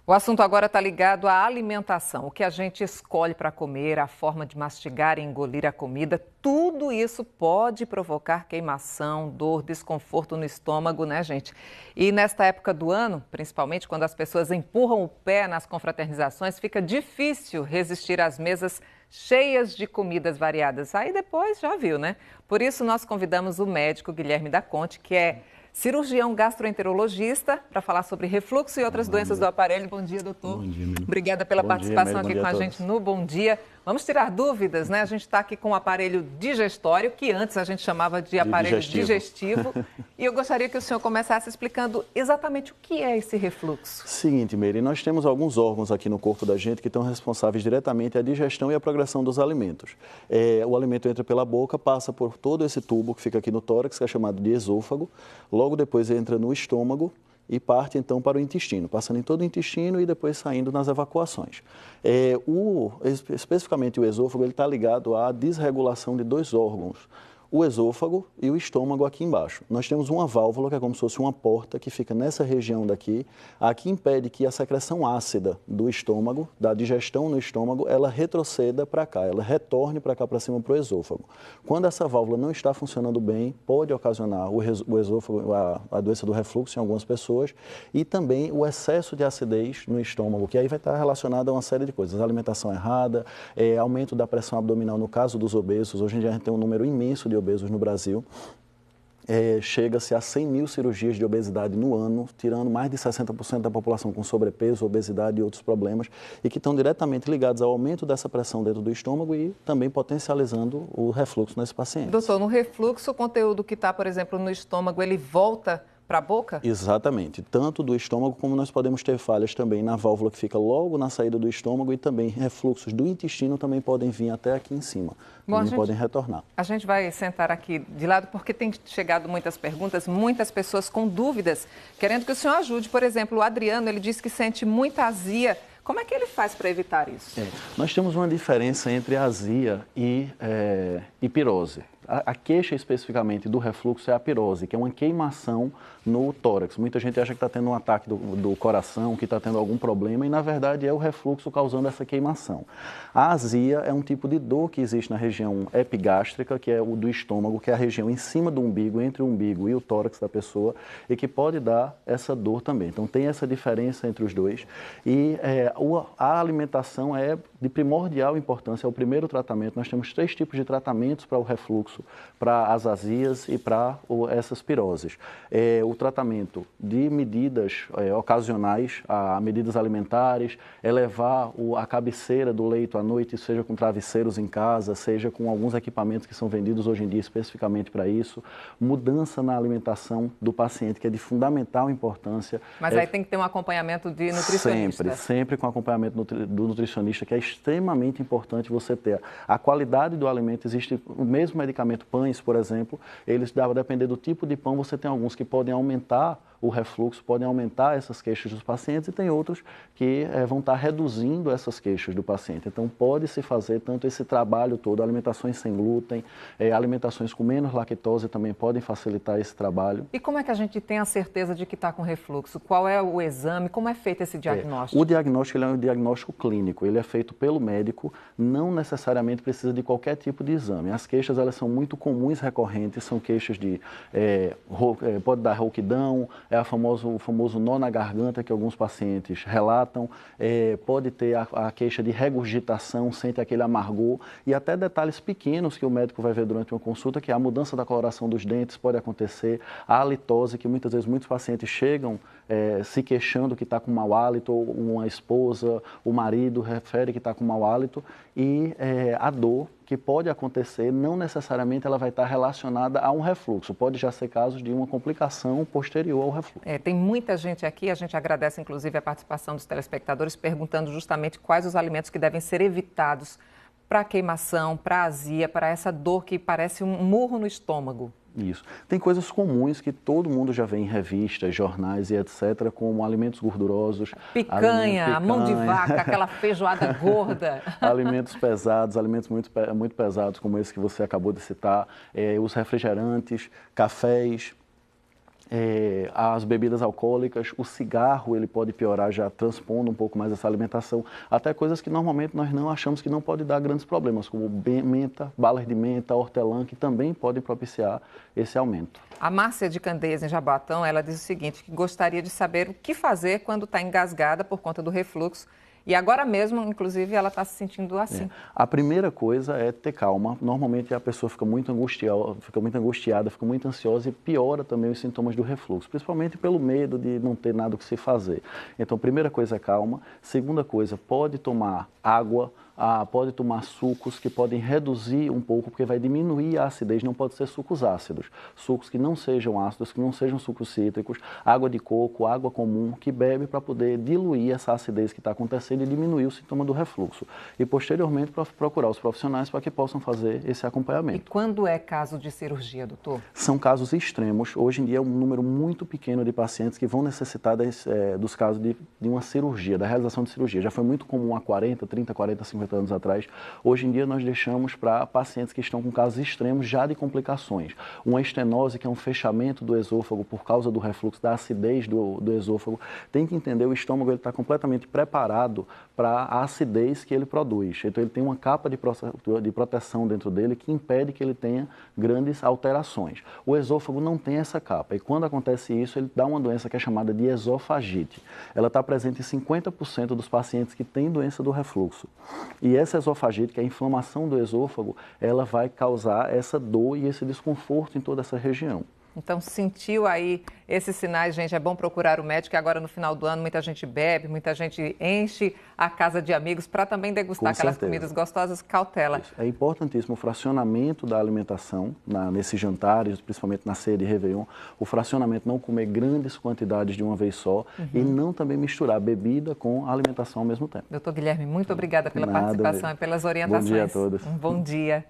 O assunto agora está ligado à alimentação. O que a gente escolhe para comer, a forma de mastigar e engolir a comida, tudo isso pode provocar queimação, dor, desconforto no estômago, né, gente? E nesta época do ano, principalmente quando as pessoas empurram o pé nas confraternizações, fica difícil resistir às mesas cheias de comidas variadas. Aí depois já viu, né? Por isso nós convidamos o médico Guilherme da Conte, que é cirurgião gastroenterologista, para falar sobre refluxo e outras doenças do aparelho. Bom dia, doutor. Bom dia, Miriam. Obrigada pela participação aqui com a gente no Bom Dia. Vamos tirar dúvidas, né? A gente está aqui com o aparelho digestório, que antes a gente chamava de aparelho digestivo. E eu gostaria que o senhor começasse explicando exatamente o que é esse refluxo. Seguinte, Miriam, nós temos alguns órgãos aqui no corpo da gente que estão responsáveis diretamente à digestão e à progressão dos alimentos. O alimento entra pela boca, passa por todo esse tubo que fica aqui no tórax, que é chamado de esôfago. Logo depois entra no estômago e parte então para o intestino, passando em todo o intestino e depois saindo nas evacuações. Especificamente o esôfago, ele está ligado à desregulação de dois órgãos, o esôfago e o estômago aqui embaixo. Nós temos uma válvula, que é como se fosse uma porta, que fica nessa região daqui. Aqui impede que a secreção ácida do estômago, da digestão no estômago, ela retroceda para cá, ela retorne para cá, para cima, para o esôfago. Quando essa válvula não está funcionando bem, pode ocasionar o esôfago, a doença do refluxo em algumas pessoas, e também o excesso de acidez no estômago, que aí vai estar relacionado a uma série de coisas. Alimentação errada, aumento da pressão abdominal no caso dos obesos. Hoje em dia a gente tem um número imenso de obesos no Brasil. Chega-se a 100 mil cirurgias de obesidade no ano, tirando mais de 60% da população com sobrepeso, obesidade e outros problemas, e que estão diretamente ligados ao aumento dessa pressão dentro do estômago e também potencializando o refluxo nesse paciente. Doutor, no refluxo, o conteúdo que está, por exemplo, no estômago, ele volta para a boca? Exatamente, tanto do estômago como nós podemos ter falhas também na válvula que fica logo na saída do estômago, e também refluxos do intestino também podem vir até aqui em cima, podem retornar. A gente vai sentar aqui de lado porque tem chegado muitas perguntas, muitas pessoas com dúvidas, querendo que o senhor ajude. Por exemplo, o Adriano, ele disse que sente muita azia. Como é que ele faz para evitar isso? Nós temos uma diferença entre azia e pirose. A queixa especificamente do refluxo é a pirose, que é uma queimação no tórax. Muita gente acha que está tendo um ataque do coração, que está tendo algum problema, e na verdade é o refluxo causando essa queimação. A azia é um tipo de dor que existe na região epigástrica, que é o do estômago, que é a região em cima do umbigo, entre o umbigo e o tórax da pessoa, e que pode dar essa dor também. Então tem essa diferença entre os dois. E a alimentação é de primordial importância, é o primeiro tratamento. Nós temos 3 tipos de tratamentos para o refluxo, para as azias e para essas piroses. O tratamento de medidas ocasionais, a medidas alimentares, levar a cabeceira do leito à noite, seja com travesseiros em casa, seja com alguns equipamentos que são vendidos hoje em dia especificamente para isso. Mudança na alimentação do paciente, que é de fundamental importância. Mas aí tem que ter um acompanhamento de nutricionista. Sempre com acompanhamento do nutricionista, que é extremamente importante você ter. A qualidade do alimento, existe o mesmo medicamento, pães, por exemplo, eles devem depender do tipo de pão, você tem alguns que podem aumentar o refluxo, podem aumentar essas queixas dos pacientes, e tem outros que vão estar reduzindo essas queixas do paciente. Então, pode-se fazer tanto esse trabalho todo, alimentações sem glúten, alimentações com menos lactose também podem facilitar esse trabalho. E como é que a gente tem a certeza de que está com refluxo? Qual é o exame? Como é feito esse diagnóstico? O diagnóstico ele é um diagnóstico clínico, ele é feito pelo médico, não necessariamente precisa de qualquer tipo de exame. As queixas, elas são muito comuns, recorrentes, são queixas de, pode dar rouquidão, o famoso nó na garganta que alguns pacientes relatam, pode ter a queixa de regurgitação, sente aquele amargor, e até detalhes pequenos que o médico vai ver durante uma consulta, que é a mudança da coloração dos dentes pode acontecer, a halitose, que muitas vezes muitos pacientes chegam se queixando que está com mau hálito, ou uma esposa, o marido refere que está com mau hálito, e a dor que pode acontecer, não necessariamente ela vai estar relacionada a um refluxo, pode já ser casos de uma complicação posterior ao refluxo. Tem muita gente aqui, a gente agradece inclusive a participação dos telespectadores, perguntando justamente quais os alimentos que devem ser evitados para a queimação, para a azia, para essa dor que parece um murro no estômago. Isso. Tem coisas comuns que todo mundo já vê em revistas, jornais e etc., como alimentos gordurosos. Picanha, a mão de vaca, aquela feijoada gorda. Alimentos pesados, alimentos muito pesados, como esse que você acabou de citar, os refrigerantes, cafés. As bebidas alcoólicas, o cigarro, ele pode piorar, já transpondo um pouco mais essa alimentação, até coisas que normalmente nós não achamos que não pode dar grandes problemas, como menta, balas de menta, hortelã, que também podem propiciar esse aumento. A Márcia de Candeias, em Jaboatão, ela diz o seguinte, que gostaria de saber o que fazer quando está engasgada por conta do refluxo. E agora mesmo, inclusive, ela está se sentindo assim. A primeira coisa é ter calma. Normalmente a pessoa fica muito angustiada, fica muito ansiosa e piora também os sintomas do refluxo, principalmente pelo medo de não ter nada o que se fazer. Então, primeira coisa é calma. Segunda coisa, pode tomar água, pode tomar sucos que podem reduzir um pouco, porque vai diminuir a acidez, não pode ser sucos ácidos. Sucos que não sejam ácidos, que não sejam sucos cítricos, água de coco, água comum, que bebe para poder diluir essa acidez que está acontecendo e diminuir o sintoma do refluxo. E posteriormente procurar os profissionais para que possam fazer esse acompanhamento. E quando é caso de cirurgia, doutor? São casos extremos. Hoje em dia é um número muito pequeno de pacientes que vão necessitar dos casos de uma cirurgia, da realização de cirurgia. Já foi muito comum há 40, 30, 40, 50 anos atrás. Hoje em dia nós deixamos para pacientes que estão com casos extremos já de complicações. Uma estenose, que é um fechamento do esôfago por causa do refluxo, da acidez do esôfago. Tem que entender, o estômago está completamente preparado para a acidez que ele produz. Então ele tem uma capa de proteção dentro dele que impede que ele tenha grandes alterações. O esôfago não tem essa capa e quando acontece isso, ele dá uma doença que é chamada de esofagite. Ela está presente em 50% dos pacientes que têm doença do refluxo. E essa esofagite, que é a inflamação do esôfago, ela vai causar essa dor e esse desconforto em toda essa região. Então, sentiu aí esses sinais, gente, é bom procurar o médico, que agora no final do ano muita gente bebe, muita gente enche a casa de amigos para também degustar aquelas comidas gostosas, cautela. Isso. É importantíssimo o fracionamento da alimentação nesses jantares, principalmente na ceia de Réveillon, o fracionamento, não comer grandes quantidades de uma vez só e não também misturar bebida com alimentação ao mesmo tempo. Doutor Guilherme, muito obrigada pela participação e pelas orientações. Bom dia a todos. Um bom dia.